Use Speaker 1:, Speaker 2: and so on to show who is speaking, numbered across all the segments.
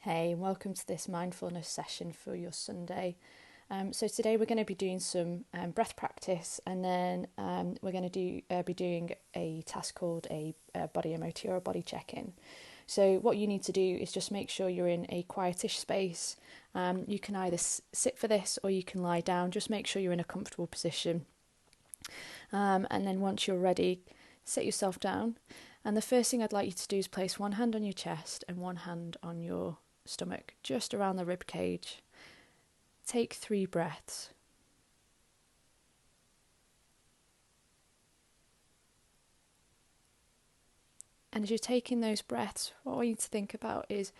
Speaker 1: Hey, and welcome to this mindfulness session for your Sunday. So today we're going to be doing some breath practice, and then we're going to be doing a task called a body MOT or a body check-in. So what you need to do is just make sure you're in a quietish space. You can either sit for this or you can lie down. Just make sure you're in a comfortable position. And then once you're ready, sit yourself down. And the first thing I'd like you to do is place one hand on your chest and one hand on your stomach, just around the rib cage. Take 3 breaths. And as you're taking those breaths, what I want you to think about is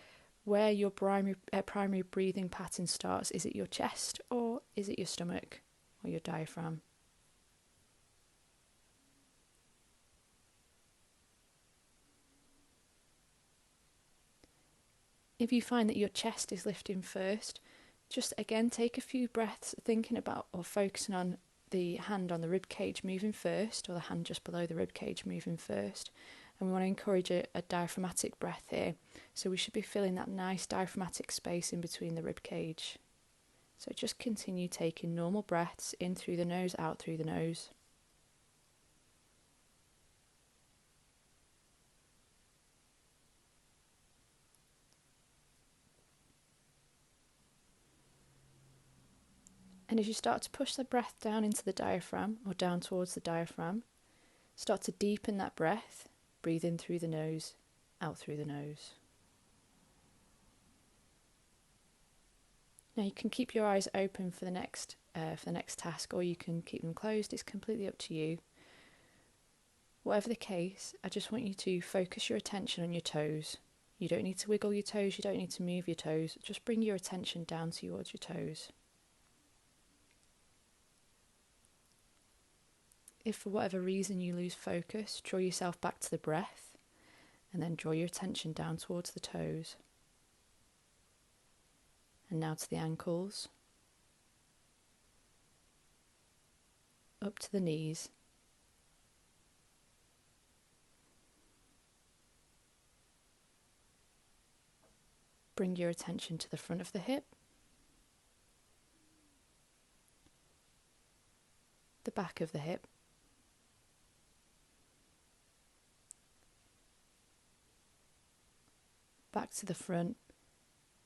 Speaker 1: where your primary breathing pattern starts. Is it your chest, or is it your stomach or your diaphragm? If you find that your chest is lifting first, just again take a few breaths thinking about or focusing on the hand on the rib cage moving first, or the hand just below the rib cage moving first. And we want to encourage a diaphragmatic breath here. So we should be filling that nice diaphragmatic space in between the rib cage. So just continue taking normal breaths in through the nose, out through the nose. And as you start to push the breath down into the diaphragm, or down towards the diaphragm, start to deepen that breath. Breathe in through the nose, out through the nose. Now you can keep your eyes open for the next task, or you can keep them closed. It's completely up to you. Whatever the case, I just want you to focus your attention on your toes. You don't need to wiggle your toes, you don't need to move your toes. Just bring your attention down towards your toes. If for whatever reason you lose focus, draw yourself back to the breath, and then draw your attention down towards the toes. And now to the ankles, up to the knees, bring your attention to the front of the hip, the back of the hip, back to the front,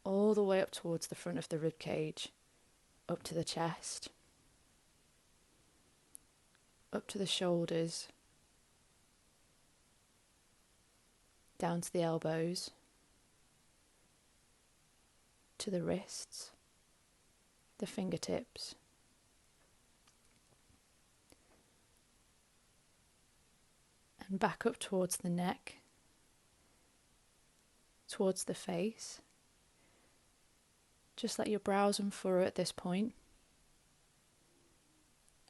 Speaker 1: all the way up towards the front of the rib cage, up to the chest, up to the shoulders, down to the elbows, to the wrists, the fingertips, and back up towards the neck, towards the face. Just let your brows unfurrow at this point,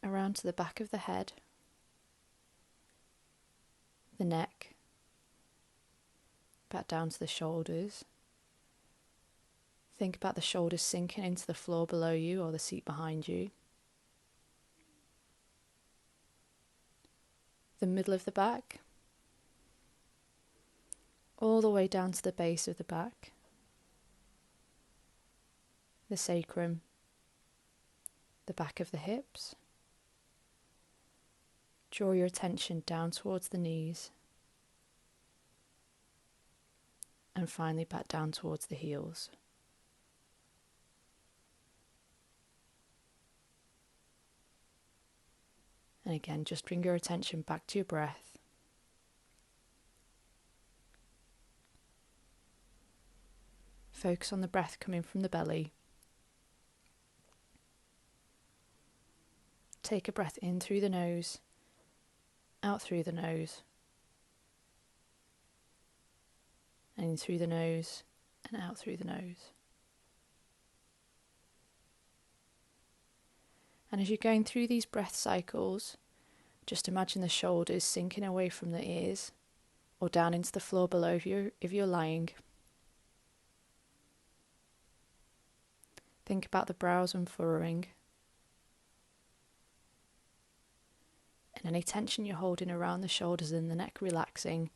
Speaker 1: around to the back of the head, the neck, back down to the shoulders. Think about the shoulders sinking into the floor below you or the seat behind you. The middle of the back, all the way down to the base of the back, the sacrum, the back of the hips. Draw your attention down towards the knees, and finally back down towards the heels. And again, just bring your attention back to your breath. Focus on the breath coming from the belly. Take a breath in through the nose, out through the nose, and in through the nose and out through the nose. And as you're going through these breath cycles, just imagine the shoulders sinking away from the ears or down into the floor below if you're lying. Think about the brows unfurrowing, and any tension you're holding around the shoulders and the neck relaxing.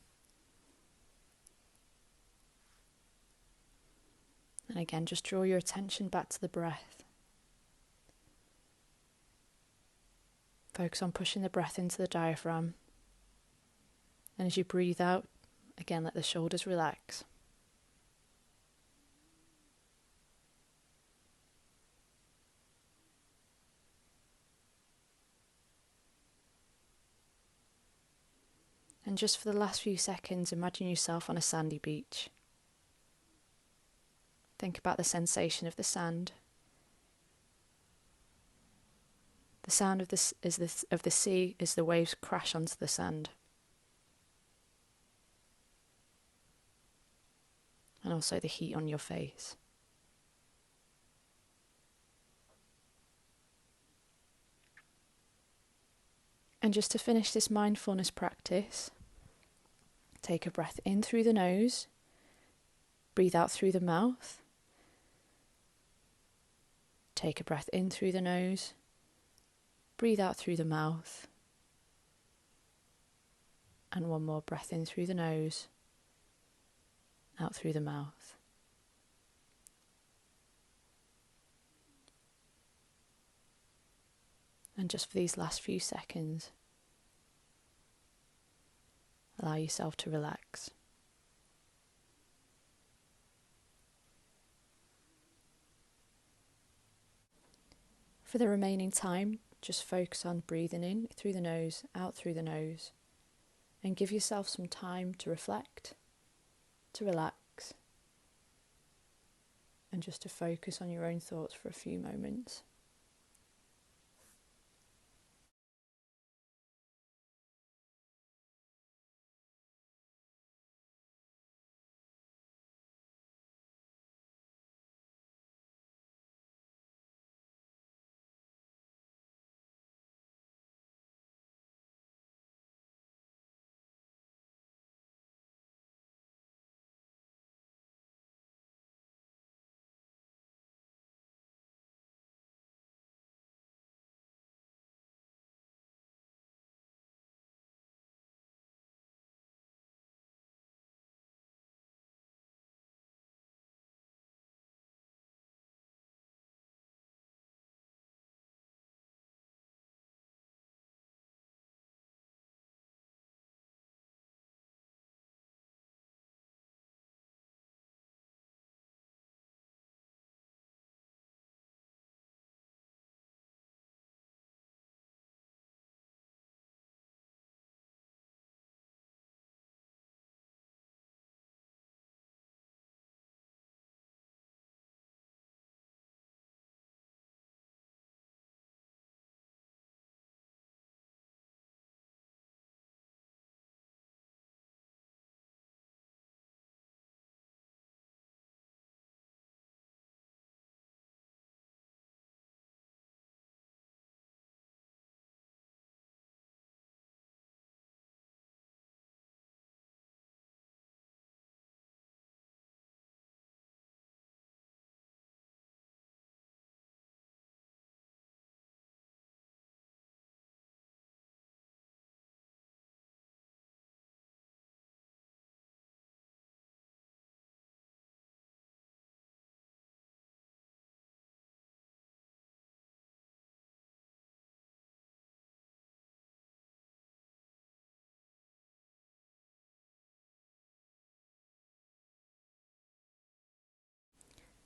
Speaker 1: And again, just draw your attention back to the breath. Focus on pushing the breath into the diaphragm. And as you breathe out, again, let the shoulders relax. And just for the last few seconds, imagine yourself on a sandy beach. Think about the sensation of the sand. The sound of the sea as the waves crash onto the sand. And also the heat on your face. And just to finish this mindfulness practice, take a breath in through the nose, breathe out through the mouth. Take a breath in through the nose, breathe out through the mouth. And one more breath in through the nose, out through the mouth. And just for these last few seconds, allow yourself to relax. For the remaining time, just focus on breathing in through the nose, out through the nose, and give yourself some time to reflect, to relax, and just to focus on your own thoughts for a few moments.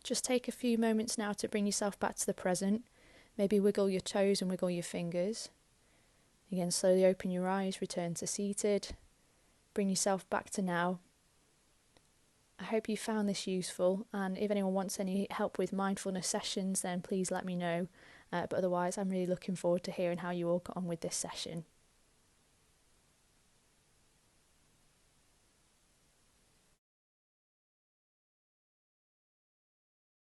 Speaker 1: Just take a few moments now to bring yourself back to the present. Maybe wiggle your toes and wiggle your fingers. Again, slowly open your eyes, return to seated. Bring yourself back to now. I hope you found this useful, and if anyone wants any help with mindfulness sessions, then please let me know. But otherwise, I'm really looking forward to hearing how you all got on with this session.